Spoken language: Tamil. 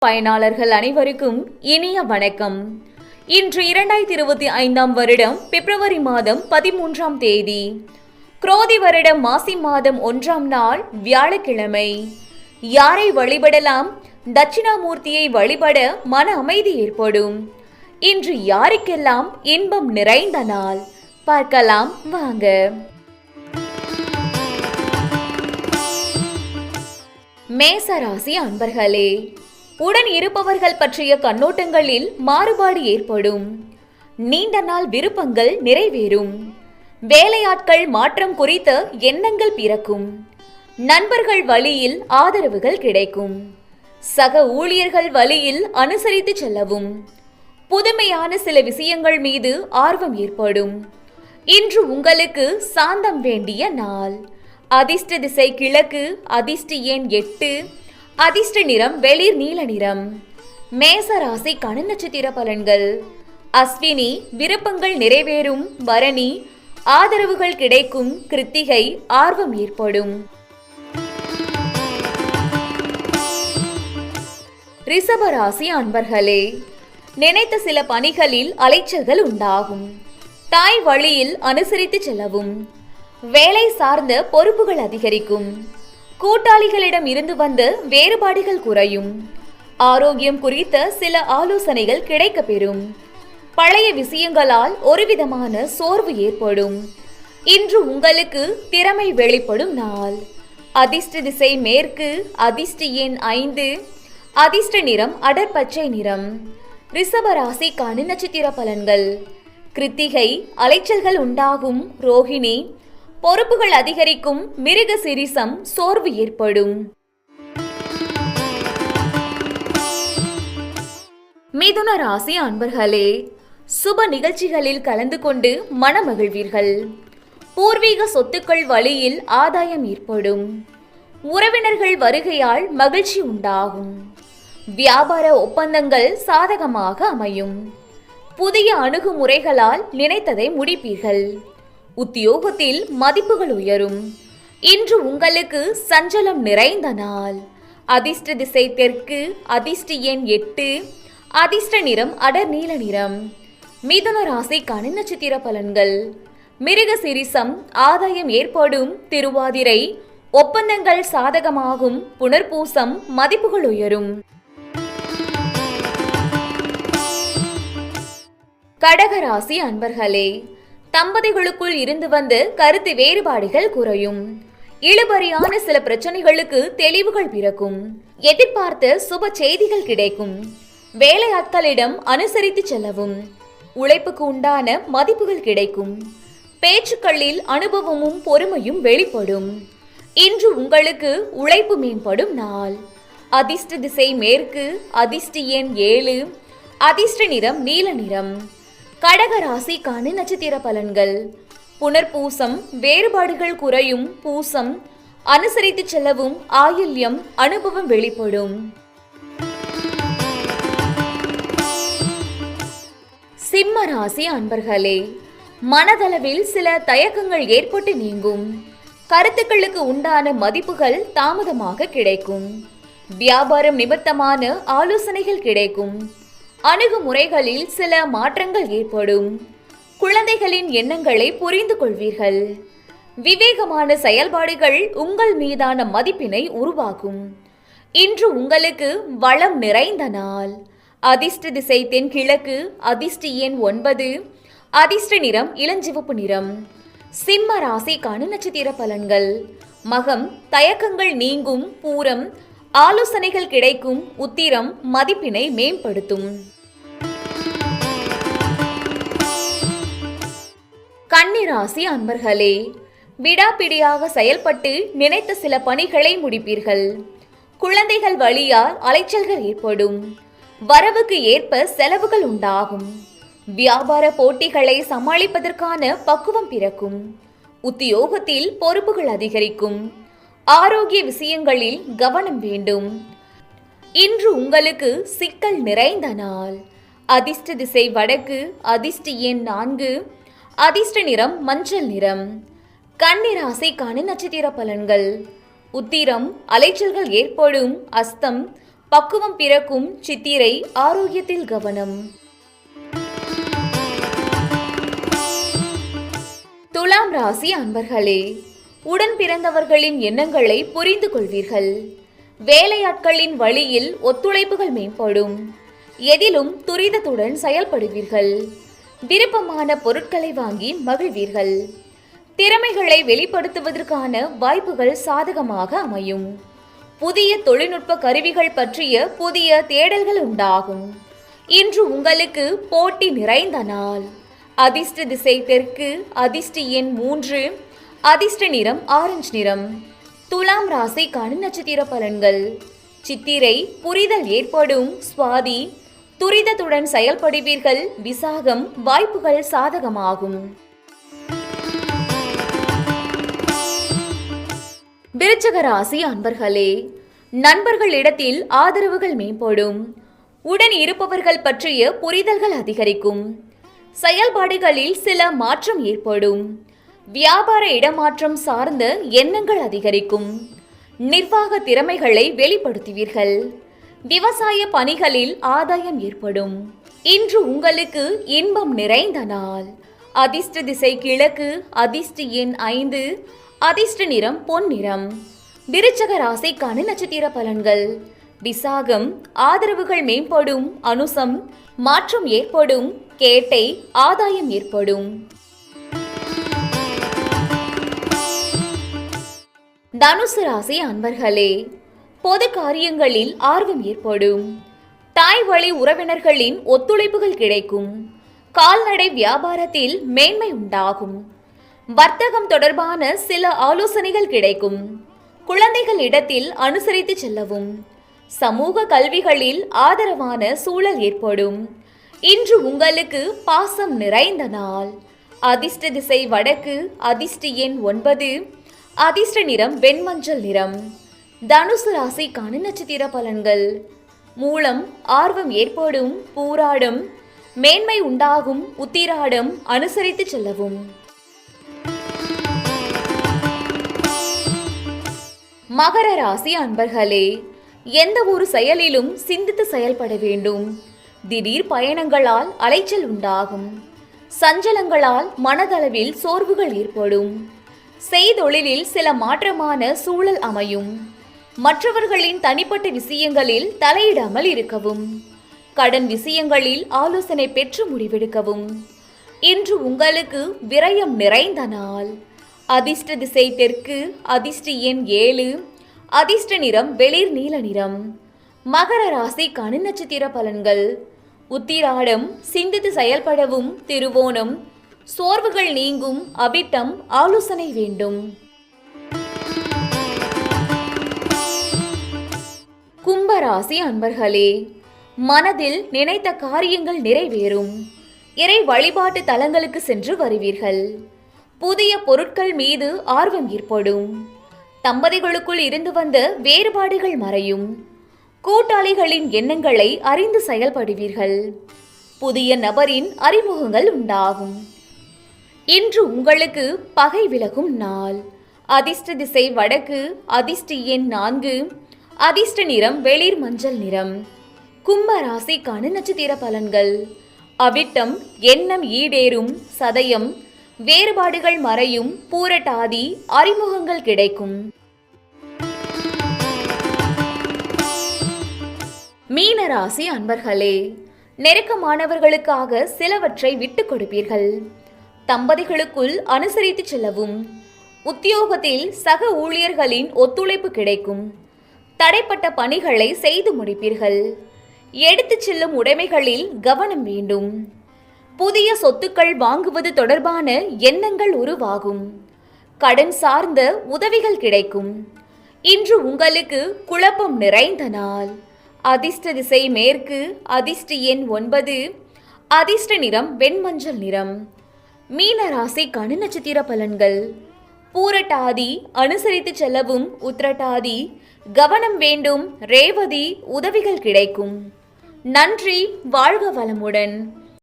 பயனாளர்கள் அனைவருக்கும் இனிய வணக்கம். இன்று 2025 வருடம் பிப்ரவரி மாதம் 13ஆம் தேதி, குரோதி வருடம் மாசி மாதம் 1ஆம் நாள் வியாழக்கிழமை. யாரை வழிபடலாம்? தட்சிணாமூர்த்தியை வழிபட மன அமைதி ஏற்படும். இன்று யாருக்கெல்லாம் இன்பம் நிறைந்த நாள்? பார்க்கலாம் வாங்க. மேசராசி அன்பர்களே, உடன் இருப்பவர்கள் பற்றிய கண்ணோட்டங்களில் மாறுபாடு ஏற்படும். நீண்ட நாள் விருப்பங்கள் நிறைவேறும். வேலையாட்கள் மாற்றம் குறித்த எண்ணங்கள் பிறக்கும். நண்பர்கள் வழியில் ஆதரவுகள் கிடைக்கும். சக ஊழியர்கள் வழியில் அனுசரித்து செல்லவும். புதுமையான சில விஷயங்கள் மீது ஆர்வம் ஏற்படும். இன்று உங்களுக்கு சாந்தம் வேண்டிய நாள். அதிர்ஷ்ட திசை கிழக்கு. அதிர்ஷ்ட எண் 8. அதிர்ஷ்ட நிறம் வெளிர் நீல நிறம். மேசராசி நட்சத்திர பலன்கள். அஸ்வினி விருப்பங்கள் நிறைவேறும். பரணி ஆதரவுகள் கிடைக்கும். கிருத்திகை ஆர்வம் ஏற்படும். ரிஷபராசி அன்பர்களே, நினைத்த சில பணிகளில் அலைச்சல்கள் உண்டாகும். தாய் வழியில் அனுசரித்து செல்லவும். வேலை சார்ந்த பொறுப்புகள் அதிகரிக்கும். கூட்டாளிகளிடம் இருந்து வந்த வேறுபாடுகள் குறையும். ஆரோக்கியம் குறித்த சில ஆலோசனைகள் கிடைக்கப்பெறும். பழைய விஷயங்களால் ஒருவிதமான சோர்வு ஏற்படும். இன்று உங்களுக்கு திறமை வெளிப்படும் நாள். அதிர்ஷ்ட திசை மேற்கு. அதிர்ஷ்ட எண் 5. அதிர்ஷ்ட நிறம் அடர்பச்சை நிறம். ரிஷபராசிக்கான நட்சத்திர பலன்கள். கிருத்திகை அலைச்சல்கள் உண்டாகும். ரோஹிணி பொறுப்புகள் அதிகரிக்கும். மிருக சிரிசம் சோர்வு ஏற்படும். மிதுன ராசி அன்பர்களே, சுப நிகழ்ச்சிகளில் கலந்து கொண்டு மனமகிழ்வீர்கள். பூர்வீக சொத்துக்கள் வழியில் ஆதாயம் ஏற்படும். உறவினர்கள் வருகையால் மகிழ்ச்சி உண்டாகும். வியாபார ஒப்பந்தங்கள் சாதகமாக அமையும். புதிய அணுகுமுறைகளால் நினைத்ததை முடிப்பீர்கள். உத்தியோகத்தில் மதிப்புகள் உயரும். இன்று உங்களுக்கு சஞ்சலம் நிறைந்த நாள். அதிர்ஷ்ட திசை தெற்கு. அதிர்ஷ்ட எண் 8. அதிர்ஷ்ட நிறம் அடர் நீல நிறம். மிதுன ராசிக்கான நட்சத்திர பலன்கள். மிருக சிரிசம் ஆதாயம் ஏற்படும். திருவாதிரை ஒப்பந்தங்கள் சாதகமாகும். புனர்பூசம் மதிப்புகள் உயரும். கடகராசி அன்பர்களே, தம்பதிகளுக்குள் இருந்து வந்த கருத்து வேறுபாடுகள் குறையும். இழுபறியான சில பிரச்சனைகளுக்கு தெளிவுகள் பிறக்கும். எதிர்பார்த்த சுப செய்திகள் கிடைக்கும். வேலையாட்களிடம் அனுசரித்து செல்லவும். உழைப்புக்கு உண்டான மதிப்புகள் கிடைக்கும். பேச்சுக்களில் அனுபவமும் பொறுமையும் வெளிப்படும். இன்று உங்களுக்கு உழைப்பு மேம்படும் நாள். அதிர்ஷ்ட திசை மேற்கு. அதிர்ஷ்ட எண் 7. அதிர்ஷ்ட நிறம் நீல நிறம். கடக ராசிக்கான நட்சத்திர பலன்கள். புனர்பூசம் வேறுபாடுகள் குறையும். பூசம் அனுசரித்து செல்லவும். ஆயில்யம் அனுபவம் வெளிப்படும். சிம்ம ராசி அன்பர்களே, மனதளவில் சில தயக்கங்கள் ஏற்பட்டு நீங்கும். கருத்துக்களுக்கு உண்டான மதிப்புகள் தாமதமாக கிடைக்கும். வியாபாரம் நிமித்தமான ஆலோசனைகள் கிடைக்கும். அணுகுமுறைகளில் சில மாற்றங்கள் ஏற்படும். குழந்தைகளின் எண்ணங்களை புரிந்து கொள்வீர்கள். விவேகமான செயல்பாடுகள் உங்கள் மீதான மதிப்பினை உருவாக்கும். இன்று உங்களுக்கு வளம் நிறைந்த நாள். அதிர்ஷ்ட திசை தென்கிழக்கு. அதிர்ஷ்ட எண் 9. அதிர்ஷ்ட நிறம் இளஞ்சிவப்பு நிறம். சிம்ம ராசிக்கான நட்சத்திர பலன்கள். மகம் தயக்கங்கள் நீங்கும். பூரம் ஆலோசனைகள் கிடைக்கும். உத்திரம் மதிப்பினை மேம்படுத்தும். கன்னிராசி அன்பர்களே, விடாப்பிடியாக செயல்பட்டு நினைத்த சில பணிகளை முடிப்பீர்கள். குழந்தைகள் வழியால் அலைச்சல்கள் ஏற்படும். வரவுக்கு ஏற்ப செலவுகள் உண்டாகும். வியாபார போட்டிகளை சமாளிப்பதற்கான பக்குவம் பிறக்கும். உத்தியோகத்தில் பொறுப்புகள் அதிகரிக்கும். ஆரோக்கிய விஷயங்களில் கவனம் வேண்டும். இன்று உங்களுக்கு சிக்கல் நிறைந்த நாள். அதிர்ஷ்ட திசை வடக்கு. அதிர்ஷ்ட எண் 4. அதிர்ஷ்ட நிறம் மஞ்சள் நிறம். கன்னிராசிக்கான நட்சத்திர பலன்கள். உத்திரம் அலைச்சல்கள் ஏற்படும். அஸ்தம் பக்குவம் பிறக்கும் சித்திரை ஆரோக்கியத்தில் கவனம். துலாம் ராசி அன்பர்களே, உடன் பிறந்தவர்களின் எண்ணங்களை புரிந்து கொள்வீர்கள். வேலையாட்களின் வழியில் ஒத்துழைப்புகள் மேம்படும். எதிலும் துரிதத்துடன் செயல்படுவீர்கள். விருப்பமான பொருட்களை வாங்கி மகிழ்வீர்கள். திறமைகளை வெளிப்படுத்துவதற்கான வாய்ப்புகள் சாதகமாக அமையும். புதிய தொழில்நுட்ப கருவிகள் பற்றிய புதிய தேடல்கள் உண்டாகும். இன்று உங்களுக்கு போட்டி நிறைந்த நாள். அதிர்ஷ்ட திசை தெற்கு, அதிர்ஷ்ட எண் 3, அதிர்ஷ்ட நிறம் ஆரஞ்சு நிறம். துலாம் ராசிக்கான நட்சத்திர பலன்கள். சித்திரை புரிதல் ஏற்படும். சுவாதி துரிதத்துடன் செயல்படுவீர்கள். விசாகம் வாய்ப்புகள் சாதகமாகும். விருச்சிக ராசி அன்பர்களே, நண்பர்களிடத்தில் ஆதரவுகள் மேம்படும். உடன் இருப்பவர்கள் பற்றிய புரிதல்கள் அதிகரிக்கும். செயல்பாடுகளில் சில மாற்றம் ஏற்படும். வியாபார இடமாற்றம் சார்ந்த எண்ணங்கள் அதிகரிக்கும். நிர்வாக திறமைகளை வெளிப்படுத்துவீர்கள். விவசாய பணிகளில் ஆதாயம் ஏற்படும். இன்று உங்களுக்கு இன்பம் நிறைந்த நாள். அதிர்ஷ்ட திசை கிழக்கு, அதிர்ஷ்ட எண் 5, அதிர்ஷ்ட நிறம் பொன்னிறம். விருச்சிக ராசிக்கான நட்சத்திர பலன்கள். விசாகம் ஆதரவுகள் மேம்படும். அனுசம் மாற்றம் ஏற்படும். கேட்டை ஆதாயம் ஏற்படும். தனுசு ராசி அன்பர்களே, பொது காரியங்களில் ஆர்வம் ஏற்படும். தாய் வழி உறவினர்களின் ஒத்துழைப்புகள் கிடைக்கும். கால்நடை வியாபாரத்தில் மேன்மை உண்டாகும். வர்த்தகம் தொடர்பான சில ஆலோசனைகள் கிடைக்கும். குழந்தைகள் இடத்தில் அனுசரித்து செல்லவும். சமூக கல்விகளில் ஆதரவான சூழல் ஏற்படும். இன்று உங்களுக்கு பாசம் நிறைந்த நாள். அதிர்ஷ்ட திசை வடக்கு, அதிர்ஷ்ட எண் 9, அதிர்ஷ்ட நிறம் வெண்மஞ்சள் நிறம். தனுசு ராசிக்கான நட்சத்திர பலன்கள். மூலம் ஆர்வம் ஏற்படும். பூராடம் மேன்மை உண்டாகும். உத்திராடம் அனுசரித்து செல்லவும். மகர ராசி அன்பர்களே, எந்த ஒரு செயலிலும் சிந்தித்து செயல்பட வேண்டும். திடீர் பயணங்களால் அலைச்சல் உண்டாகும். சஞ்சலங்களால் மனதளவில் சோர்வுகள் ஏற்படும். செய்தொழிலில் சில மாற்றமான சூழல் அமையும். மற்றவர்களின் தனிப்பட்ட விஷயங்களில் தலையிடாமல் இருக்கவும். கடன் விஷயங்களில் ஆலோசனை பெற்று முடிவெடுக்கவும். இன்று உங்களுக்கு விரயம் நிறைந்த நாள். அதிர்ஷ்ட திசை தெற்கு, அதிர்ஷ்ட எண் 7, அதிர்ஷ்ட நிறம் வெளிர் நீல நிறம். மகர ராசிக்கான நட்சத்திர பலன்கள். உத்திராடம் சிந்தித்து செயல்படவும். திருவோணம் சோர்வுகள் நீங்கும். அவிட்டம் ஆலோசனை வேண்டும். கும்பராசி அன்பர்களே, மனதில் நினைத்த காரியங்கள் நிறைவேறும். இறை வழிபாட்டு தலங்களுக்கு சென்று வருவீர்கள். புதிய பொருட்கள் மீது ஆர்வம் ஏற்படும். தம்பதிகளுக்குள் இருந்து வந்த வேறுபாடுகள் மறையும். கூட்டாளிகளின் எண்ணங்களை அறிந்து செயல்படுவீர்கள். புதிய நபரின் அறிமுகங்கள் உண்டாகும். இன்று உங்களுக்கு பகை விலகும் நாள். அதிர்ஷ்ட திசை வடக்கு, அதிர்ஷ்ட எண் 4, அதிர்ஷ்ட நிறம் வெளிர் மஞ்சள் நிறம். கும்ப ராசிக்கான நட்சத்திர பலன்கள். அவிட்டம் எண்ணம் ஈடேறும். சதயம் வேறுபாடுகள் மறையும். பூரட்டாதி அறிமுகங்கள் கிடைக்கும். மீனராசி அன்பர்களே, நெருக்கமானவர்களுக்காக சிலவற்றை விட்டுக் கொடுப்பீர்கள். தம்பதிகளுக்குள் அனுசரித்து செல்லவும். உத்தியோகத்தில் சக ஊழியர்களின் ஒத்துழைப்பு கிடைக்கும். தடைப்பட்ட பணிகளை செய்து முடிப்பீர்கள். எடுத்துச் செல்லும் உடைமைகளில் கவனம் வேண்டும். புதிய சொத்துக்கள் வாங்குவது தொடர்பான எண்ணங்கள் உருவாகும். கடன் சார்ந்த உதவிகள் கிடைக்கும். இன்று உங்களுக்கு குழப்பம் நிறைந்த நாள். அதிர்ஷ்ட திசை மேற்கு, அதிர்ஷ்ட எண் 9, அதிர்ஷ்ட நிறம் வெண்மஞ்சள் நிறம். மீன ராசிக்கான நட்சத்திர பலன்கள். பூரட்டாதி அனுசரித்து செல்லவும். உத்திரட்டாதி கவனம் வேண்டும். ரேவதி உதவிகள் கிடைக்கும். நன்றி. வாழ்க வளமுடன்.